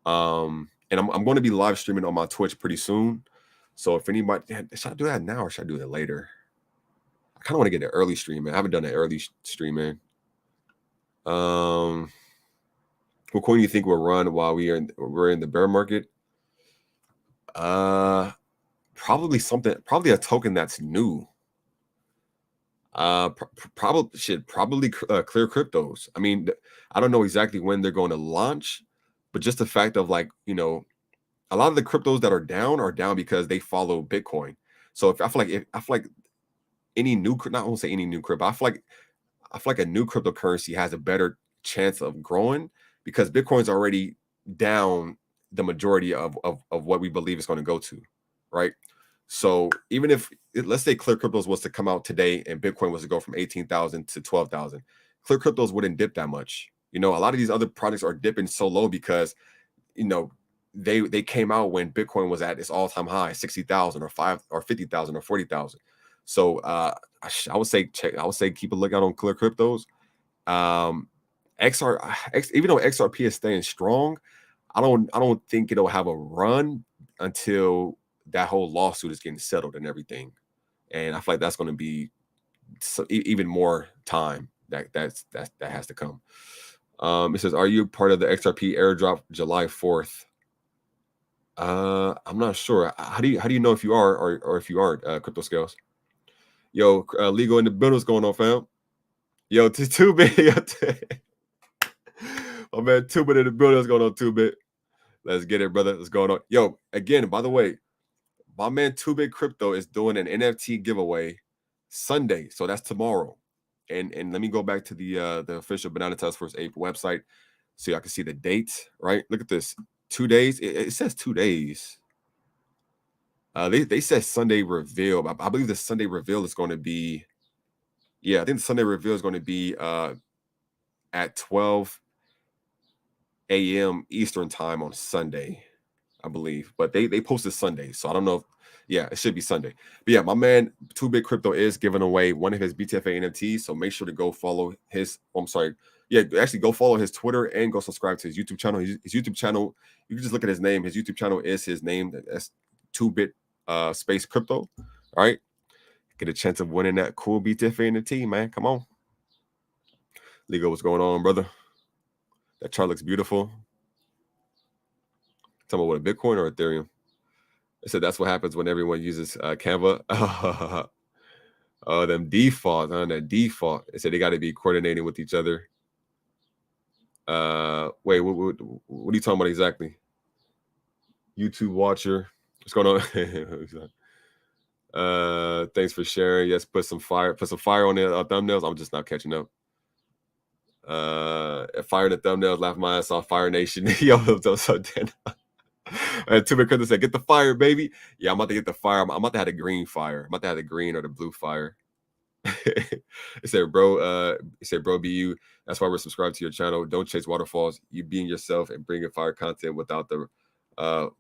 And I'm going to be live streaming on my Twitch pretty soon. So if anybody, should I do that now or should I do that later? I kind of want to get an early stream, man. I haven't done an early stream, man. What coin do you think will run while we're in the bear market? Probably a token that's new. Probably Clear Cryptos. I mean, I don't know exactly when they're going to launch, but just the fact of like, a lot of the cryptos that are down because they follow Bitcoin. So I feel like any new, not won't say any new crypto, I feel like a new cryptocurrency has a better chance of growing because Bitcoin's already down the majority of what we believe it's going to go to, right? So even if let's say Clear Cryptos was to come out today and Bitcoin was to go from 18,000 to 12,000, Clear Cryptos wouldn't dip that much. A lot of these other projects are dipping so low because they came out when Bitcoin was at its all-time high, 60,000 or 50,000 or 40,000. So I would say keep a lookout on Clear Cryptos. Even though XRP is staying strong, I don't think it'll have a run until that whole lawsuit is getting settled and everything. And I feel like that's going to be even more time that has to come. It says, are you part of the XRP airdrop July 4th? I'm not sure. How do you know if you are or if you aren't? Crypto Scales. Yo, legal in the building. What's going on, fam? Yo, 2bit. Oh man, 2bit in the building. What's going on, 2bit? Let's get it, brother. What's going on? Yo, again, by the way, my man 2bit Crypto is doing an NFT giveaway Sunday, so that's tomorrow. And let me go back to the official Banana Task Force Ape website so y'all can see the date. Right, look at this. 2 days. It says 2 days. They said Sunday reveal. I believe the Sunday reveal is going to be. Yeah, I think the Sunday reveal is going to be at 12 a.m. Eastern time on Sunday. I believe, but they posted Sunday, so I don't know if, yeah, it should be Sunday. But yeah, my man 2bit Crypto is giving away one of his BTFA NFTs, so make sure to go follow his, I'm sorry, yeah, actually go follow his Twitter and go subscribe to his YouTube channel. His YouTube channel, you can just look at his name. His YouTube channel is his name. That's 2bit space crypto. All right, get a chance of winning that cool BTFA NFT, man. Come on, Ligo, what's going on, brother? That chart looks beautiful. Tell me what, a Bitcoin or Ethereum? I said that's what happens when everyone uses Canva. Oh, them default, huh? That default. They said they got to be coordinating with each other. Wait, what are you talking about exactly? YouTube watcher, what's going on? Thanks for sharing. Yes, put some fire on the thumbnails. I'm just not catching up. Fire the thumbnails, laugh my ass off. Fire Nation. Yo, so dead. And 2bit Crypto said, "Get the fire, baby." Yeah, I'm about to get the fire. I'm about to have the green fire. I'm about to have the green or the blue fire. It said, bro, BU, that's why we're subscribed to your channel. Don't chase waterfalls. You being yourself and bringing fire content without the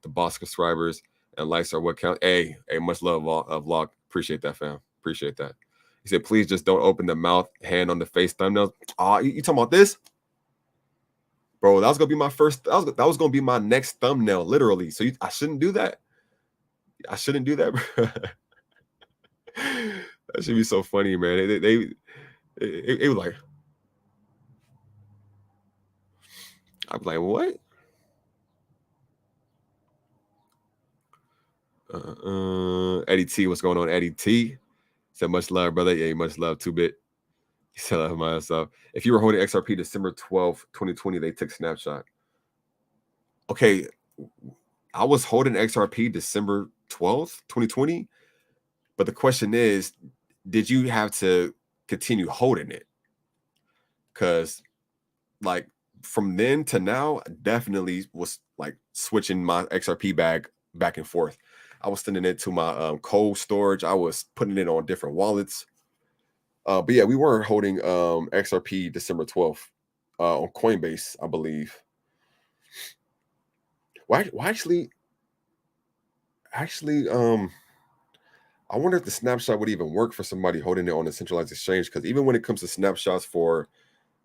boss subscribers and likes are what count. Hey, much love, vlog. Appreciate that, fam. Appreciate that. He said, please just don't open the mouth, hand on the face thumbnails. You talking about this? Bro, that was gonna be my first. That was gonna be my next thumbnail, literally. So I shouldn't do that. I shouldn't do that, bro. That should be so funny, man. It was like, I was like, what? Eddie T, what's going on, Eddie T? Said much love, brother. Yeah, much love. 2bit. He said that myself. If you were holding XRP December 12th, 2020, they took snapshot. Okay, I was holding XRP December 12th, 2020. But the question is, did you have to continue holding it? Because like from then to now, I definitely was like switching my XRP bag back and forth. I was sending it to my cold storage. I was putting it on different wallets. But yeah, we were holding XRP December 12th on Coinbase, I believe. Why actually, I wonder if the snapshot would even work for somebody holding it on a centralized exchange. Because even when it comes to snapshots for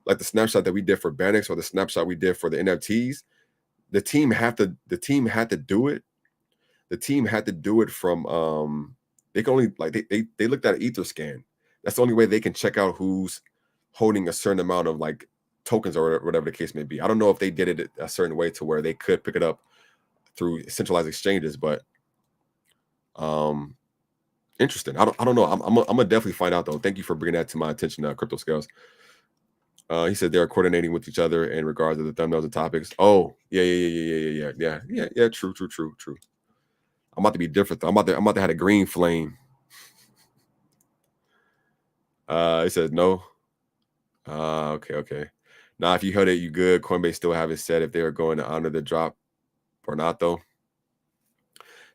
like the snapshot that we did for Binance or the snapshot we did for the NFTs, the team had to do it. The team had to do it from they can only like they looked at an Etherscan. That's the only way they can check out who's holding a certain amount of like tokens or whatever the case may be. I don't know if they did it a certain way to where they could pick it up through centralized exchanges, but interesting. I don't know. I'm gonna definitely find out though. Thank you for bringing that to my attention, Crypto Scales. He said they're coordinating with each other in regards to the thumbnails and topics. Oh, yeah. True. I'm about to be different though. I'm about to have a green flame. He said no. Okay. Now, if you heard it, you good. Coinbase still haven't said if they are going to honor the drop or not, though.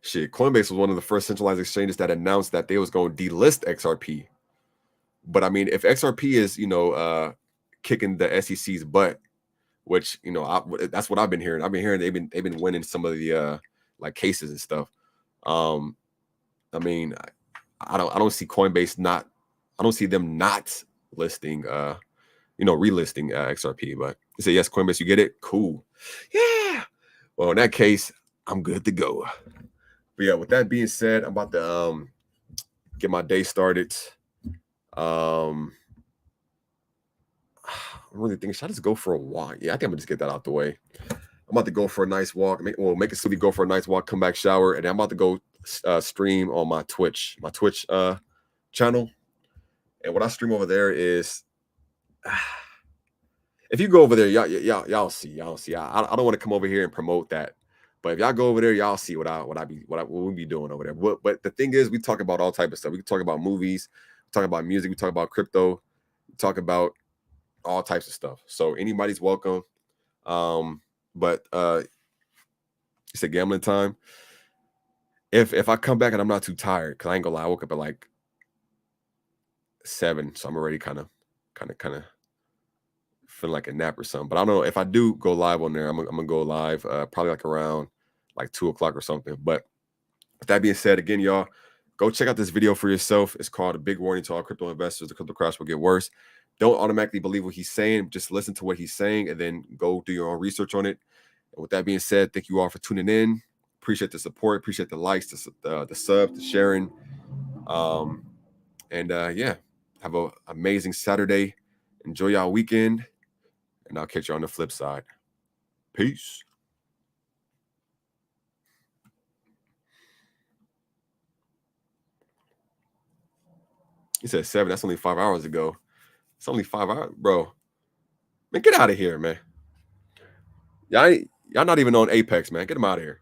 Shit, Coinbase was one of the first centralized exchanges that announced that they was going to delist XRP. But I mean, if XRP is, kicking the SEC's butt, which that's what I've been hearing. I've been hearing they've been winning some of the like cases and stuff. I mean, I don't see Coinbase not. I don't see them not listing, relisting XRP. But you say yes, Coinbase, you get it, cool, yeah. Well, in that case, I'm good to go. But yeah, with that being said, I'm about to get my day started. I'm really thinking, should I just go for a walk? Yeah, I think I'm gonna just get that out the way. I'm about to go for a nice walk. Make it silly, go for a nice walk, come back, shower, and I'm about to go stream on my Twitch channel. And what I stream over there is, if you go over there, y'all see. I don't want to come over here and promote that, but if y'all go over there, y'all see what we be doing over there. But the thing is, we talk about all type of stuff. We can talk about movies, we talk about music, we talk about crypto, we talk about all types of stuff. So anybody's welcome. But it's a gambling time. If I come back and I'm not too tired, because I ain't gonna lie, I woke up at like 7, so I'm already kind of feeling like a nap or something. But I don't know if I do go live on there. I'm gonna go live probably like around like 2 o'clock or something. But with that being said, again, y'all, go check out this video for yourself. It's called A Big Warning to All Crypto Investors. The crypto crash will get worse. Don't automatically believe what he's saying. Just listen to what he's saying and then go do your own research on it. And with that being said, thank you all for tuning in. Appreciate the support. Appreciate the likes, the subs, the sharing. Yeah, have an amazing Saturday. Enjoy y'all weekend. And I'll catch you on the flip side. Peace. He said 7. That's only 5 hours ago. It's only 5 hours, bro. Man, get out of here, man. Y'all not even on Apex, man. Get him out of here.